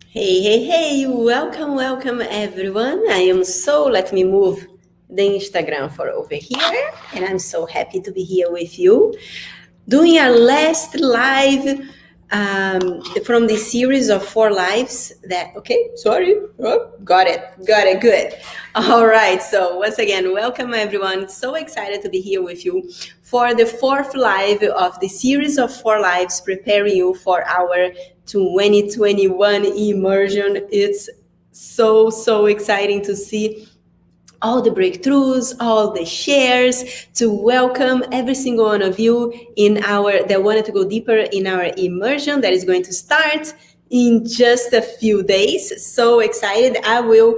Hey, welcome everyone. Let me move the Instagram for over here, and I'm so happy to be here with you doing our last live from this series of 4 lives got it, good. All right, so once again, welcome everyone. So excited to be here with you for the 4th live of the series of 4 lives, preparing you for our 2021 immersion. It's so exciting to see all the breakthroughs, all the shares, to welcome every single one of you that wanted to go deeper in our immersion that is going to start in just a few days. So excited. I will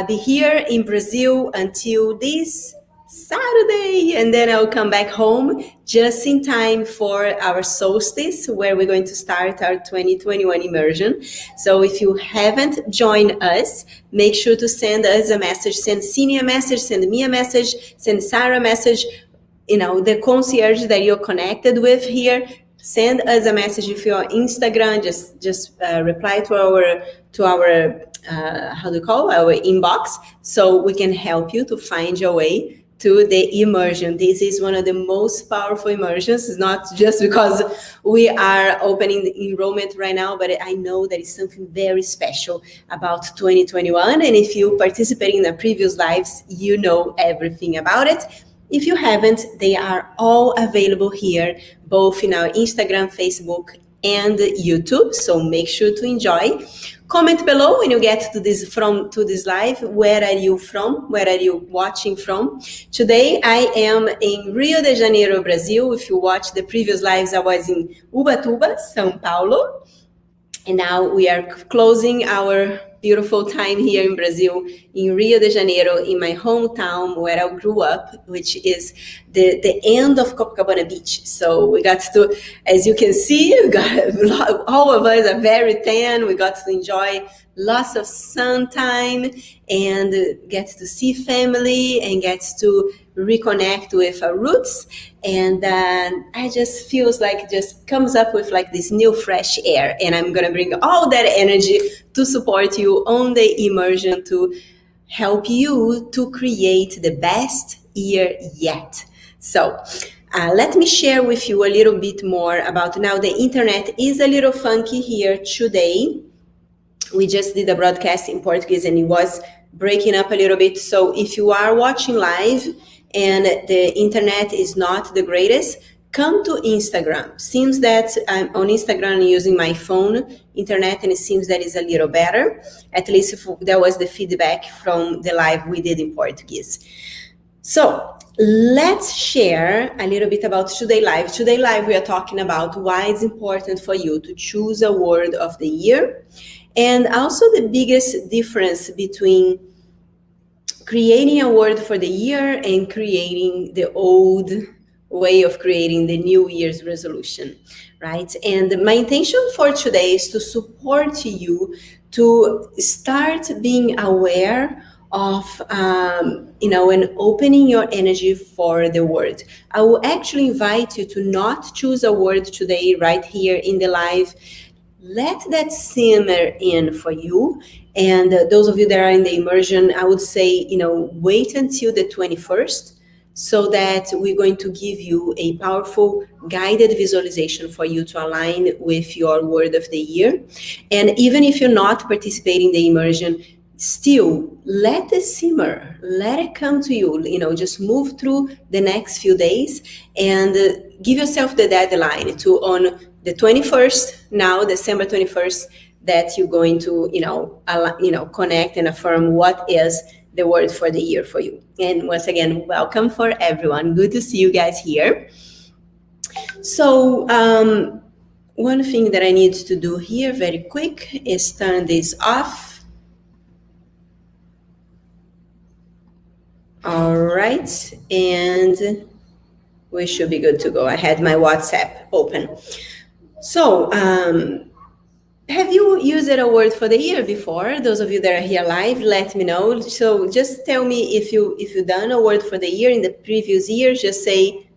be here in Brazil until this Saturday, and then I'll come back home just in time for our solstice, where we're going to start our 2021 immersion. So if you haven't joined us, make sure to send us a message, send Cindy a message, send me a message, send Sarah a message, the concierge that you're connected with here. Send us a message if you're on Instagram. Just reply to our how do you call our inbox, so we can help you to find your way to the immersion. This is one of the most powerful immersions. It's not just because we are opening the enrollment right now, but I know that it's something very special about 2021. And if you participate in the previous lives, you know everything about it. If you haven't, they are all available here, both in our Instagram, Facebook, and YouTube. So make sure to enjoy. Comment below when you get to this live. Where are you from? Where are you watching from? Today I am in Rio de Janeiro, Brazil. If you watch the previous lives, I was in Ubatuba, São Paulo. And now we are closing our beautiful time here in Brazil, in Rio de Janeiro, in my hometown where I grew up, which is the end of Copacabana Beach. So we got to, as you can see, all of us are very tan. We got to enjoy lots of sun time and get to see family and get to reconnect with our roots. And I just feels like it just comes up with like this new fresh air, and I'm gonna bring all that energy to support you on the immersion, to help you to create the best year yet. So let me share with you a little bit more about, now the internet is a little funky here today. We just did a broadcast in Portuguese and it was breaking up a little bit. So if you are watching live and the internet is not the greatest, come to Instagram. Seems that I'm on Instagram using my phone internet, and it seems that is a little better. At least if that was the feedback from the live we did in Portuguese. So let's share a little bit about Today Live. Today Live, we are talking about why it's important for you to choose a word of the year, and also the biggest difference between creating a word for the year and creating the old way of creating the New Year's resolution, right? And my intention for today is to support you to start being aware of, and opening your energy for the word. I will actually invite you to not choose a word today right here in the live. Let that simmer in for you. And those of you that are in the immersion, I would say, wait until the 21st, so that we're going to give you a powerful guided visualization for you to align with your word of the year. And even if you're not participating in the immersion, still let it simmer, let it come to you, just move through the next few days and give yourself the deadline to, on the 21st, now December 21st, that you're going to, connect and affirm what is the word for the year for you. And once again, welcome for everyone. Good to see you guys here. So one thing that I need to do here very quick is turn this off. All right, and we should be good to go. I had my WhatsApp open. So have you used a word for the year before? Those of you that are here live, let me know. So just tell me if you've done a word for the year in the previous year. Just say,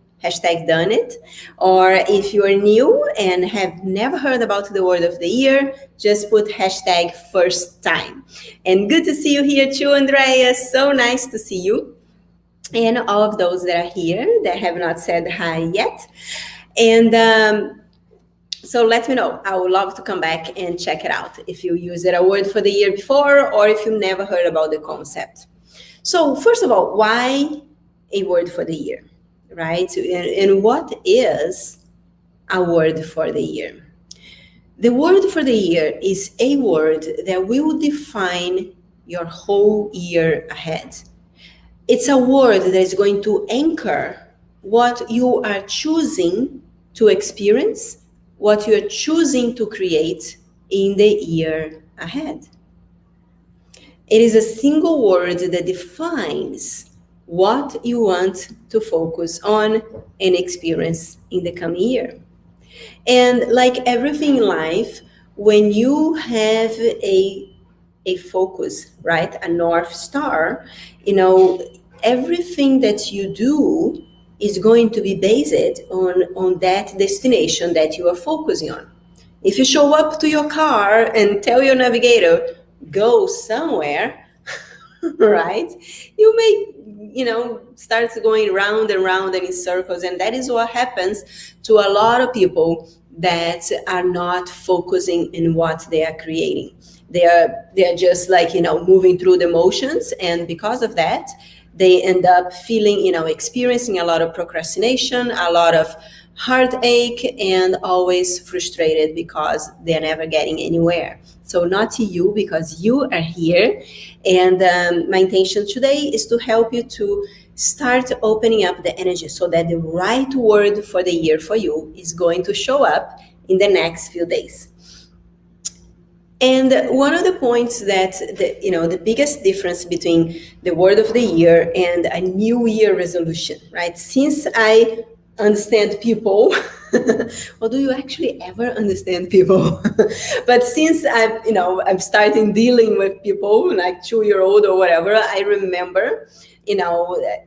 #done it. Or if you are new and have never heard about the word of the year, just put #first time. And good to see you here too, Andrea. So nice to see you. And all of those that are here that have not said hi yet. And so let me know. I would love to come back and check it out if you used a word for the year before or if you never heard about the concept. So first of all, why a word for the year, right? And what is a word for the year? The word for the year is a word that will define your whole year ahead. It's a word that is going to anchor what you are choosing to experience, what you are choosing to create in the year ahead. It is a single word that defines what you want to focus on and experience in the coming year. And like everything in life, when you have a focus, right, a North Star, everything that you do is going to be based on that destination that you are focusing on. If you show up to your car and tell your navigator, go somewhere, right, you may start going round and round and in circles. And that is what happens to a lot of people that are not focusing in what they are creating. They are just moving through the motions, and because of that they end up feeling, experiencing a lot of procrastination, a lot of heartache, and always frustrated because they're never getting anywhere. So not to you, because you are here. And my intention today is to help you to start opening up the energy so that the right word for the year for you is going to show up in the next few days. And one of the points that the biggest difference between the word of the year and a new year resolution, right? Since I understand people, or do you actually ever understand people? But since I'm starting dealing with people like 2-year-old or whatever, I remember,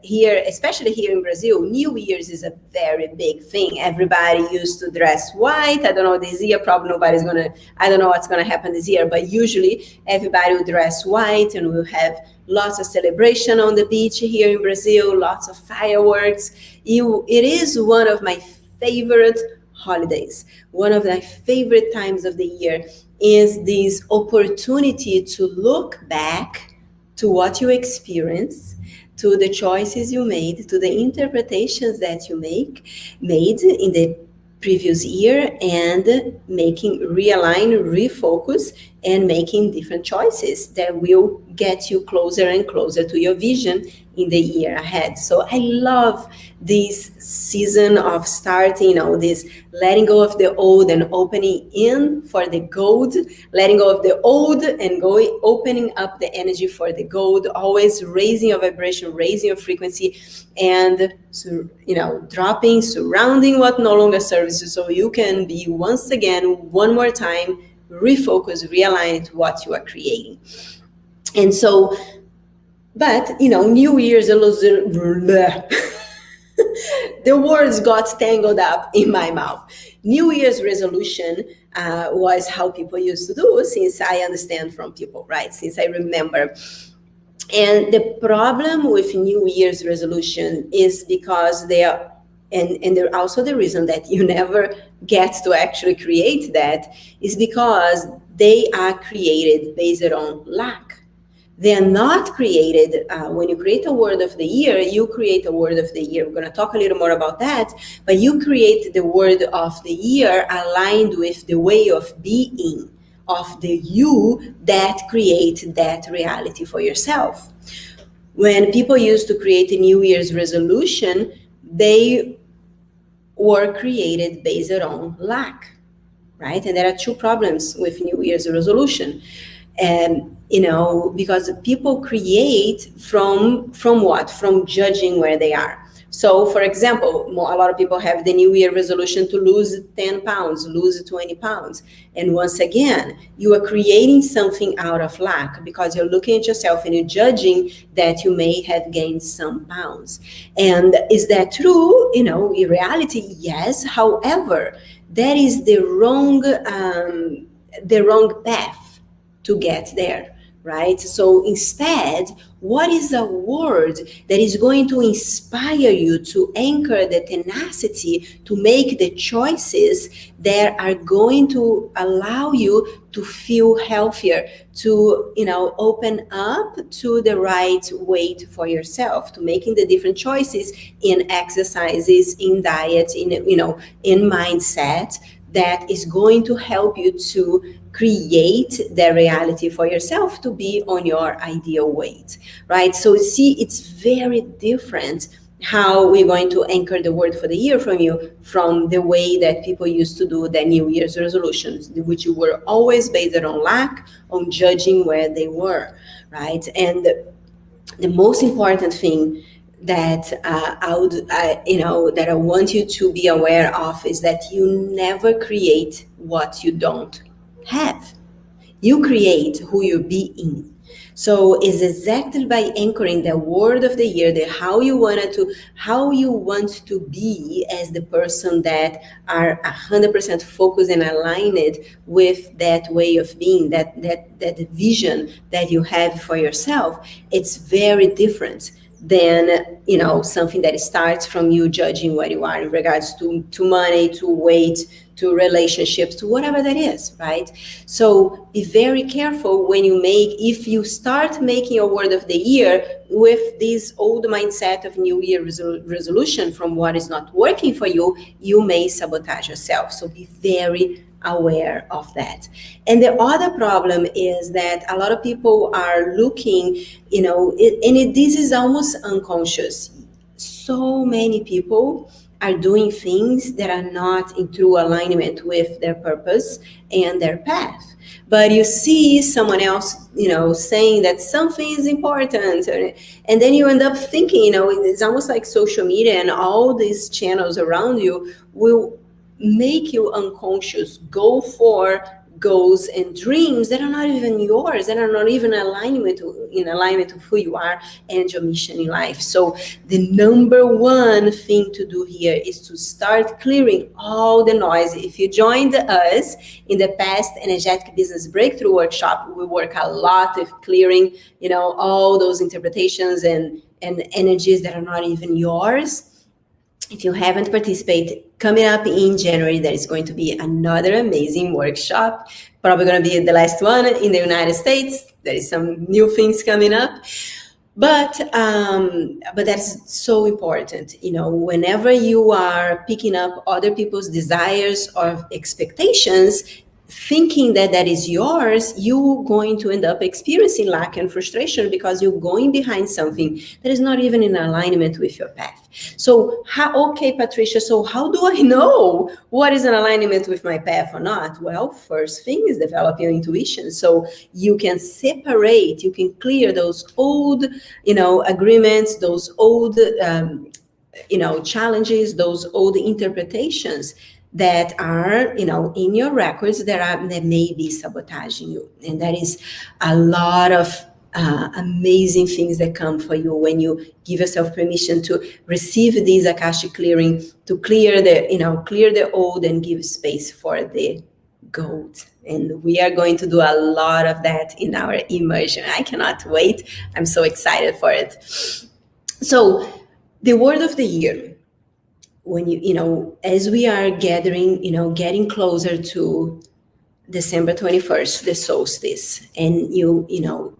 here, especially here in Brazil, New Year's is a very big thing. Everybody used to dress white. I don't know this year, probably I don't know what's gonna happen this year, but usually everybody will dress white and we'll have lots of celebration on the beach here in Brazil, lots of fireworks. It is one of my favorite holidays. One of my favorite times of the year is this opportunity to look back to what you experienced, to the choices you made, to the interpretations that you made in the previous year, and realign, refocus, and making different choices that will get you closer and closer to your vision in the year ahead. So I love this season of starting, this letting go of the old and opening in for the gold, letting go of the old and opening up the energy for the gold, always raising your vibration, raising your frequency, and dropping, surrounding what no longer serves you, so you can be once again, one more time, refocus, realign to what you are creating. And so, but New Year's, the words got tangled up in my mouth. New Year's resolution was how people used to do, since I understand from people, right? Since I remember. And the problem with New Year's resolution is because they are, and they're also the reason that you never get to actually create that, is because they are created based on lack. They are not created, when you create a word of the year, you create a word of the year. We're going to talk a little more about that, but you create the word of the year aligned with the way of being of the you that create that reality for yourself. When people used to create a New Year's resolution, they were created based on lack, right? And there are two problems with New Year's resolution. And because people create from what? From judging where they are, So, for example, a lot of people have the New Year resolution to lose 10 pounds, lose 20 pounds. And once again, you are creating something out of lack because you're looking at yourself and you're judging that you may have gained some pounds. And is that true? In reality, yes. However, that is the wrong path to get there, right? So instead, what is a word that is going to inspire you to anchor the tenacity to make the choices that are going to allow you to feel healthier, to open up to the right weight for yourself, to making the different choices in exercises, in diet, in mindset, that is going to help you to create the reality for yourself to be on your ideal weight, right? So see, it's very different how we're going to anchor the word for the year from the way that people used to do their New Year's resolutions, which were always based on lack, on judging where they were, right? And the most important thing that that I want you to be aware of is that you never create what you don't have. You create who you be in. So it's exactly by anchoring the word of the year, the how you want to be as the person that are 100% focused and aligned with that way of being, that vision that you have for yourself. It's very different than something that starts from you judging what you are in regards to money, to weight, to relationships, to whatever that is, right? So be very careful if you start making a word of the year with this old mindset of New Year resolution from what is not working for you, you may sabotage yourself. So be very aware of that. And the other problem is that a lot of people are looking, this is almost unconscious. So many people are doing things that are not in true alignment with their purpose and their path. But you see someone else, saying that something is important. And then you end up thinking, it's almost like social media and all these channels around you will make you unconscious go for goals and dreams that are not even yours, that are not even in alignment with who you are and your mission in life. So the number one thing to do here is to start clearing all the noise. If you joined us in the past Energetic Business Breakthrough Workshop, we work a lot with clearing, all those interpretations and energies that are not even yours. If you haven't participated, coming up in January, there is going to be another amazing workshop, probably going to be the last one in the United States. There is some new things coming up. But that's so important. Whenever you are picking up other people's desires or expectations, thinking that is yours, you're going to end up experiencing lack and frustration because you're going behind something that is not even in alignment with your path. So, okay, Patricia, so how do I know what is in alignment with my path or not? Well, first thing is develop your intuition. So you can separate, you can clear those old, agreements, those old, challenges, those old interpretations that are, in your records that may be sabotaging you. And that is a lot of amazing things that come for you when you give yourself permission to receive these Akashic clearing, to clear the old and give space for the gold. And we are going to do a lot of that in our immersion. I cannot wait. I'm so excited for it. So the word of the year, when as we are getting closer to December 21st, the solstice, and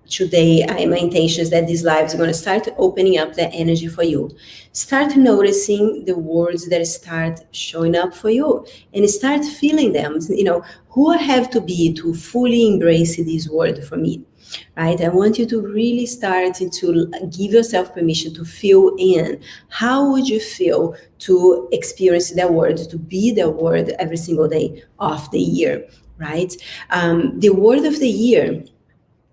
today my intention is that this live is going to start opening up the energy for you. Start noticing the words that start showing up for you and start feeling them. Who I have to be to fully embrace this word for me. Right? I want you to really start to give yourself permission to feel in. How would you feel to experience that word, to be the word every single day of the year, right? The word of the year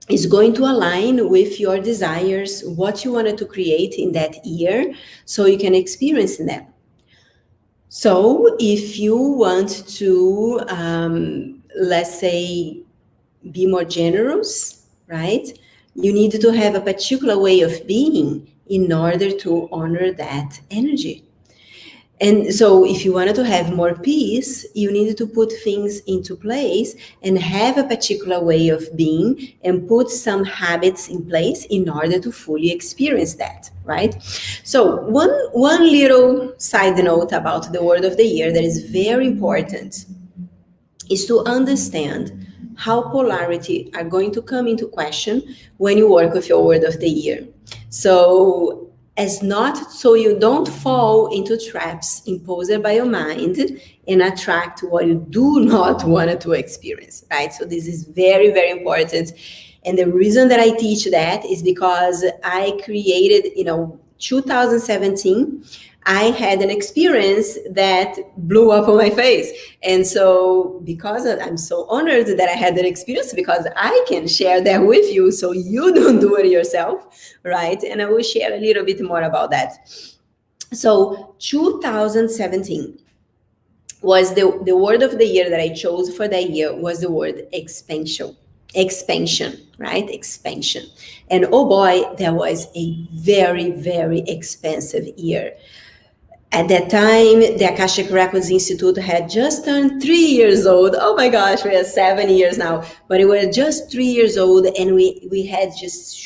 is going to align with your desires, what you wanted to create in that year, so you can experience them. So if you want to, let's say, be more generous, right? You need to have a particular way of being in order to honor that energy. And so if you wanted to have more peace, you needed to put things into place and have a particular way of being and put some habits in place in order to fully experience that, right? So one little side note about the word of the year that is very important is to understand how polarity are going to come into question when you work with your word of the year. So so you don't fall into traps imposed by your mind and attract what you do not want to experience, right? So this is very, very important. And the reason that I teach that is because I created, 2017, I had an experience that blew up on my face. And so I'm so honored that I had that experience, because I can share that with you so you don't do it yourself, right? And I will share a little bit more about that. So 2017 was the word of the year that I chose for that year was the word expansion, right? Expansion. And oh boy, that was a very, very expensive year. At that time, the Akashic Records Institute had just turned 3 years old. Oh my gosh, we are 7 years now, but it was just 3 years old, and we had just,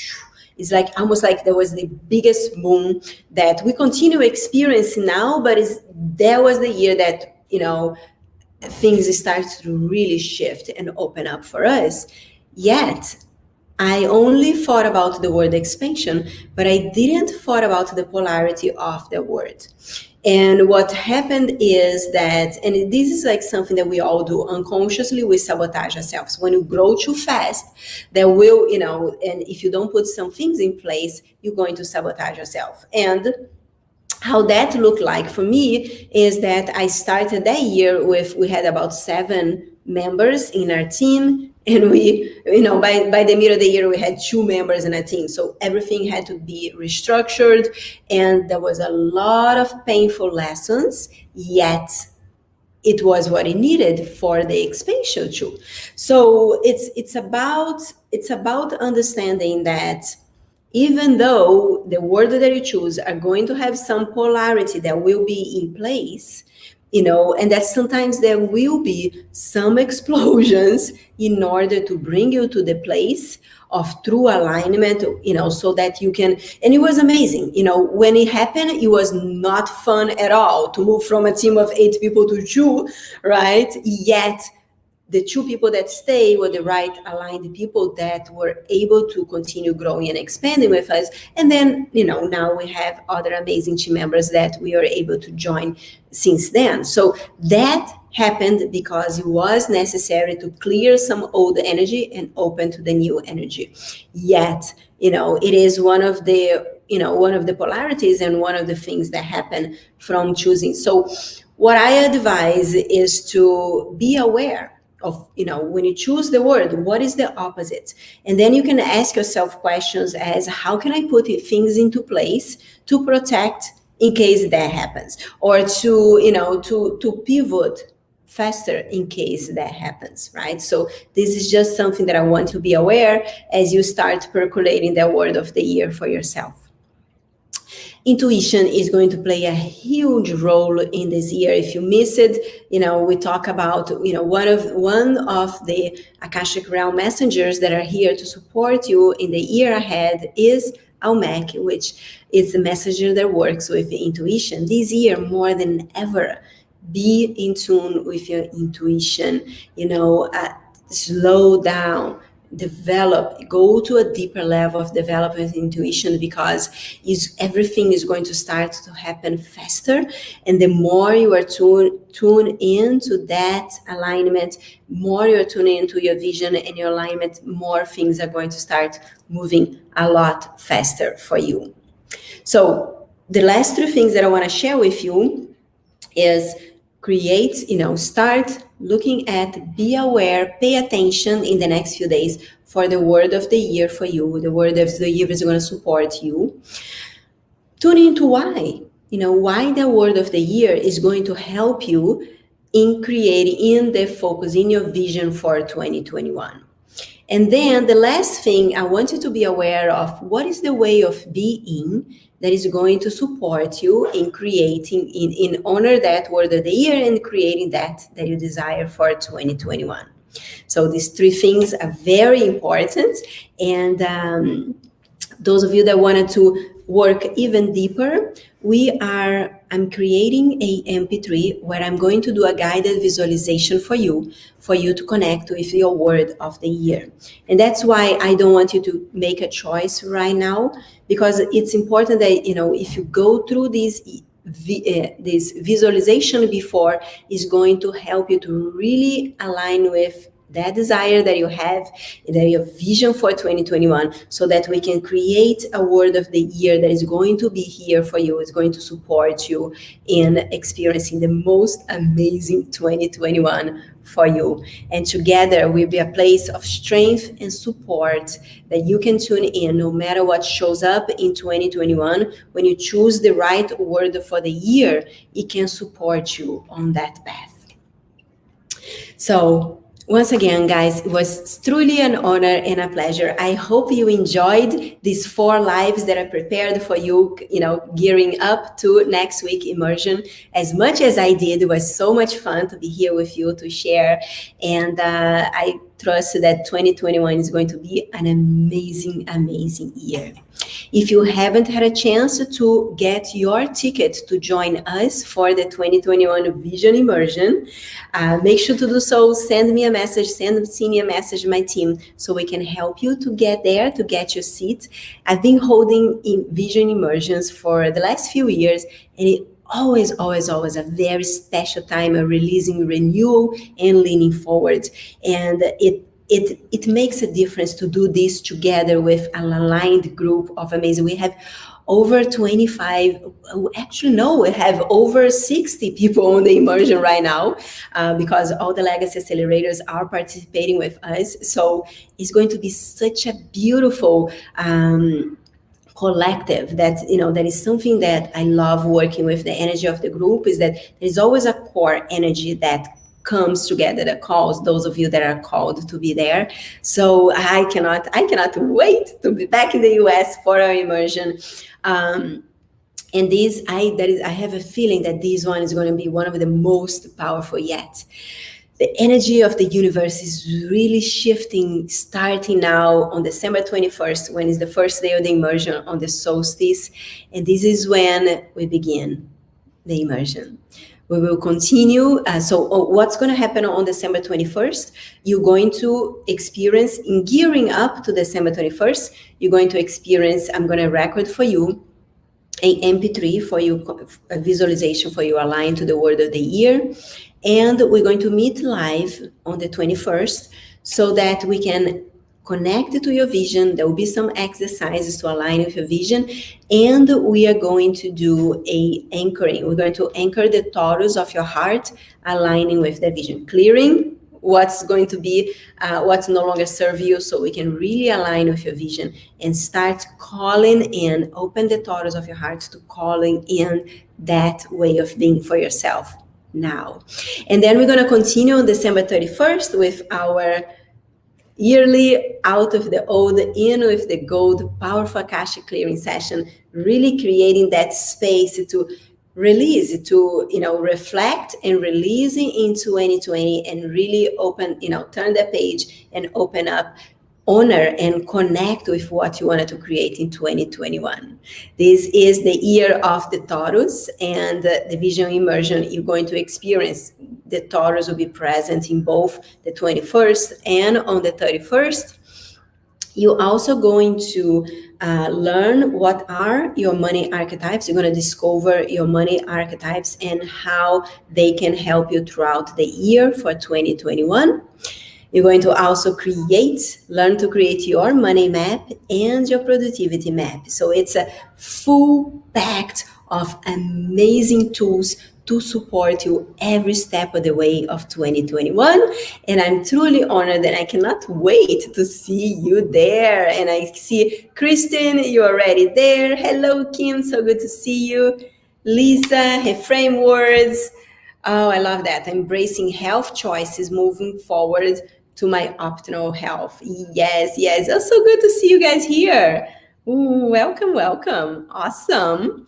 it's like almost like there was the biggest boom that we continue experiencing now, but that was the year that, things start to really shift and open up for us. Yet, I only thought about the word expansion, but I didn't thought about the polarity of the word. And what happened is that, and this is like something that we all do unconsciously, we sabotage ourselves. When you grow too fast, that will, and if you don't put some things in place, you're going to sabotage yourself. And how that looked like for me is that I started that year we had about 7 members in our team. And we, by the middle of the year, we had 2 members in a team. So everything had to be restructured. And there was a lot of painful lessons, yet it was what it needed for the expansion too. So it's about understanding that even though the word that you choose are going to have some polarity that will be in place, and that sometimes there will be some explosions in order to bring you to the place of true alignment, so that you can, and it was amazing, when it happened, it was not fun at all to move from a team of 8 people to 2, right? Yet the 2 people that stay were the right aligned people that were able to continue growing and expanding with us. And then, now we have other amazing team members that we are able to join since then. So that happened because it was necessary to clear some old energy and open to the new energy. Yet, it is one of the polarities and one of the things that happen from choosing. So what I advise is to be aware of, when you choose the word, what is the opposite? And then you can ask yourself questions as, how can I put things into place to protect in case that happens, or to pivot faster in case that happens, right? So this is just something that I want to be aware as you start percolating the word of the year for yourself. Intuition is going to play a huge role in this year. If you miss it, we talk about, one of the Akashic Realm messengers that are here to support you in the year ahead is Almec, which is the messenger that works with intuition. This year, more than ever, be in tune with your intuition, slow down, develop, go to a deeper level of development intuition, because everything is going to start to happen faster. And the more you are tuned into that alignment, more you're tuning into your vision and your alignment, more things are going to start moving a lot faster for you. So the last 3 things that I want to share with you is start looking at, be aware, pay attention in the next few days for the word of the year for you. The word of the year is going to support you. Tune into why the word of the year is going to help you in creating, in the focus, in your vision for 2021. And then the last thing, I want you to be aware of what is the way of being that is going to support you in creating, in honor that word of the year and creating that you desire for 2021. So these three things are very important. And those of you that wanted to work even deeper, I'm creating a MP3 where I'm going to do a guided visualization for you to connect with your word of the year. And that's why I don't want you to make a choice right now, because it's important that, if you go through this visualization before, is going to help you to really align with that desire that you have, that your vision for 2021, so that we can create a word of the year that is going to be here for you, is going to support you in experiencing the most amazing 2021 for you. And together we'll be a place of strength and support that you can tune in no matter what shows up in 2021. When you choose the right word for the year, it can support you on that path. So once again, guys, it was truly an honor and a pleasure. I hope you enjoyed these 4 lives that I prepared for you, gearing up to next week immersion as much as I did. It was so much fun to be here with you to share. And I trust that 2021 is going to be an amazing, amazing year. If you haven't had a chance to get your ticket to join us for the 2021 Vision Immersion, make sure to do so. Send me a message, send me a message, my team, so we can help you to get there, to get your seat. I've been holding Vision Immersions for the last few years, and it always a very special time of releasing renewal and leaning forward. And it makes a difference to do this together with an aligned group of amazing. We have over 25, actually no, we have over 60 people on the immersion right now, because all the legacy accelerators are participating with us. So it's going to be such a beautiful collective that is something that I love working with. The energy of the group is that there's always a core energy that comes together, that calls those of you that are called to be there. So I cannot wait to be back in the US for our immersion. And I have a feeling that this one is going to be one of the most powerful yet. The energy of the universe is really shifting, starting now on December 21st, when is the first day of the immersion on the solstice. And this is when we begin the immersion. We will continue. What's going to happen on December 21st? You're going to experience, in gearing up to December 21st, you're going to experience, I'm going to record for you a MP3 for you, a visualization for you aligned to the word of the year. And we're going to meet live on the 21st so that we can connect to your vision. There will be some exercises to align with your vision. And we are going to do a anchoring. We're going to anchor the torus of your heart, aligning with the vision, clearing what's going to be, what's no longer serve you, so we can really align with your vision and start calling in, open the torus of your heart to calling in that way of being for yourself now. And then we're going to continue on December 31st with our yearly out of the old, in with the gold, powerful Akashic clearing session, really creating that space to release, to reflect and releasing in 2020 and really open, turn the page and open up, honor and connect with what you wanted to create in 2021. This is the year of the Taurus, and the Vision Immersion you're going to experience. The Taurus will be present in both the 21st and on the 31st. You're also going to learn what are your money archetypes. You're going to discover your money archetypes and how they can help you throughout the year for 2021. You're going to also learn to create your money map and your productivity map. So it's a full packed of amazing tools to support you every step of the way of 2021. And I'm truly honored, and I cannot wait to see you there. And I see Kristen, you're already there. Hello, Kim, so good to see you. Lisa, her frame words. Oh, I love that. Embracing health choices, moving forward to my optimal health. Yes, yes. Oh, so good to see you guys here. Ooh, welcome, welcome. Awesome.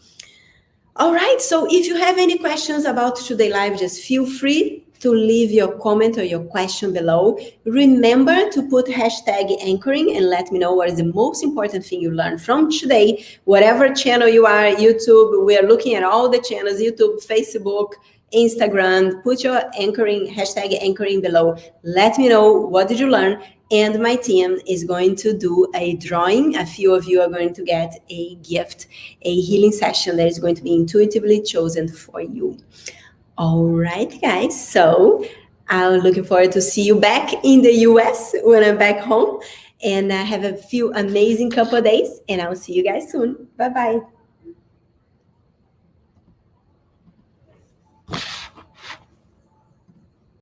All right, so if you have any questions about today live, just feel free to leave your comment or your question below. Remember to put hashtag anchoring and let me know what is the most important thing you learned from today. Whatever channel you are, YouTube, we are looking at all the channels, YouTube, Facebook, Instagram. Put your anchoring, hashtag anchoring below. Let me know what did you learn. And my team is going to do a drawing. A few of you are going to get a gift, a healing session that is going to be intuitively chosen for you. All right, guys. So I'm looking forward to see you back in the US when I'm back home. And have a few amazing couple of days. And I'll see you guys soon. Bye-bye.